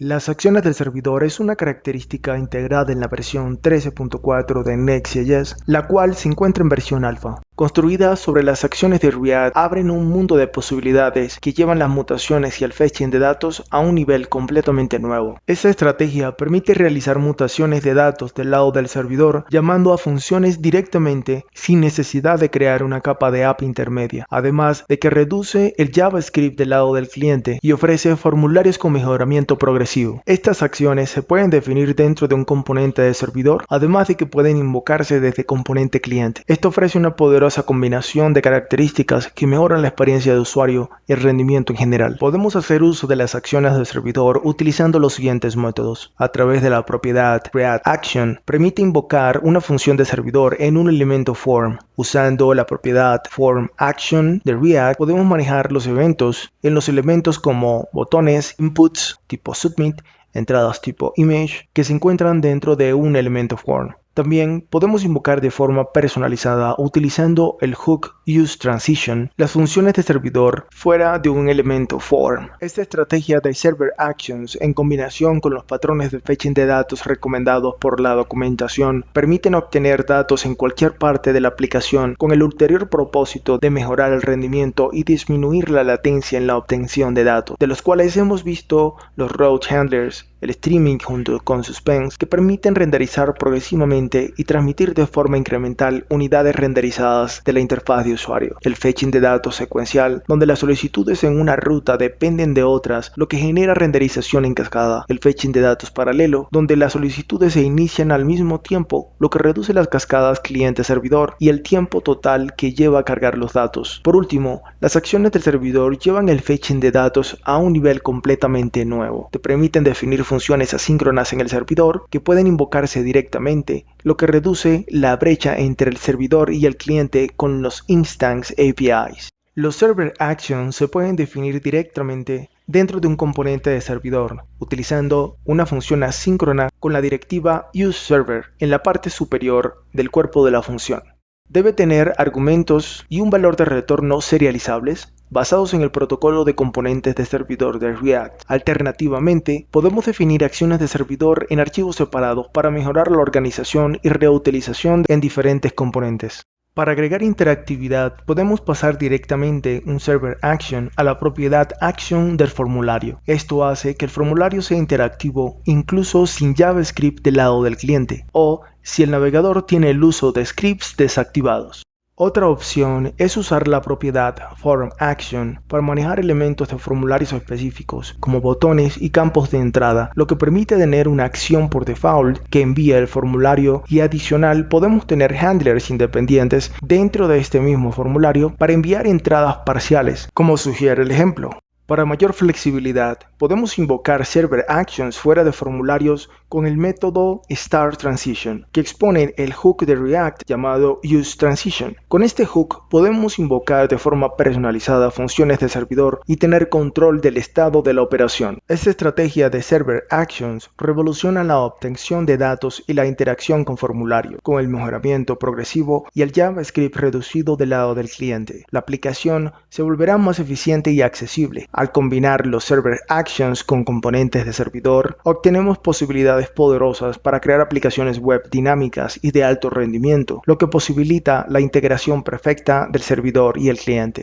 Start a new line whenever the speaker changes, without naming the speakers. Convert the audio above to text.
Las acciones del servidor es una característica integrada en la versión 13.4 de Next.js, la cual se encuentra en versión alfa. Construidas sobre las acciones de React, abren un mundo de posibilidades que llevan las mutaciones y el fetching de datos a un nivel completamente nuevo. Esta estrategia permite realizar mutaciones de datos del lado del servidor llamando a funciones directamente sin necesidad de crear una capa de app intermedia, además de que reduce el JavaScript del lado del cliente y ofrece formularios con mejoramiento progresivo. Estas acciones se pueden definir dentro de un componente de servidor, además de que pueden invocarse desde componente cliente. Esto ofrece una poderosa combinación de características que mejoran la experiencia de usuario y el rendimiento en general. Podemos hacer uso de las acciones del servidor utilizando los siguientes métodos. A través de la propiedad createAction, permite invocar una función de servidor en un elemento form. Usando la propiedad formAction de React, podemos manejar los eventos en los elementos como botones, inputs tipo submit, entradas tipo image, que se encuentran dentro de un elemento form. También podemos invocar de forma personalizada utilizando el hook useTransition las funciones de servidor fuera de un elemento form. Esta estrategia de Server Actions en combinación con los patrones de fetching de datos recomendados por la documentación permiten obtener datos en cualquier parte de la aplicación con el ulterior propósito de mejorar el rendimiento y disminuir la latencia en la obtención de datos, de los cuales hemos visto los route handlers, el streaming junto con suspense, que permiten renderizar progresivamente y transmitir de forma incremental unidades renderizadas de la interfaz de usuario. El fetching de datos secuencial, donde las solicitudes en una ruta dependen de otras, lo que genera renderización en cascada. El fetching de datos paralelo, donde las solicitudes se inician al mismo tiempo, lo que reduce las cascadas cliente-servidor y el tiempo total que lleva a cargar los datos. Por último, las acciones del servidor llevan el fetching de datos a un nivel completamente nuevo. Te permiten definir funciones asíncronas en el servidor que pueden invocarse directamente, lo que reduce la brecha entre el servidor y el cliente con los Instance APIs. Los Server Actions se pueden definir directamente dentro de un componente de servidor, utilizando una función asíncrona con la directiva useServer en la parte superior del cuerpo de la función. Debe tener argumentos y un valor de retorno serializables basados en el protocolo de componentes de servidor de React. Alternativamente, podemos definir acciones de servidor en archivos separados para mejorar la organización y reutilización en diferentes componentes. Para agregar interactividad, podemos pasar directamente un Server Action a la propiedad Action del formulario. Esto hace que el formulario sea interactivo incluso sin JavaScript del lado del cliente, o si el navegador tiene el uso de scripts desactivados. Otra opción es usar la propiedad formAction para manejar elementos de formularios específicos, como botones y campos de entrada, lo que permite tener una acción por default que envía el formulario y adicional podemos tener handlers independientes dentro de este mismo formulario para enviar entradas parciales, como sugiere el ejemplo. Para mayor flexibilidad, podemos invocar Server Actions fuera de formularios con el método startTransition, que expone el hook de React llamado useTransition. Con este hook podemos invocar de forma personalizada funciones de servidor y tener control del estado de la operación. Esta estrategia de Server Actions revoluciona la obtención de datos y la interacción con formulario, con el mejoramiento progresivo y el JavaScript reducido del lado del cliente. La aplicación se volverá más eficiente y accesible. Al combinar los Server Actions con componentes de servidor, obtenemos posibilidades poderosas para crear aplicaciones web dinámicas y de alto rendimiento, lo que posibilita la integración perfecta del servidor y el cliente.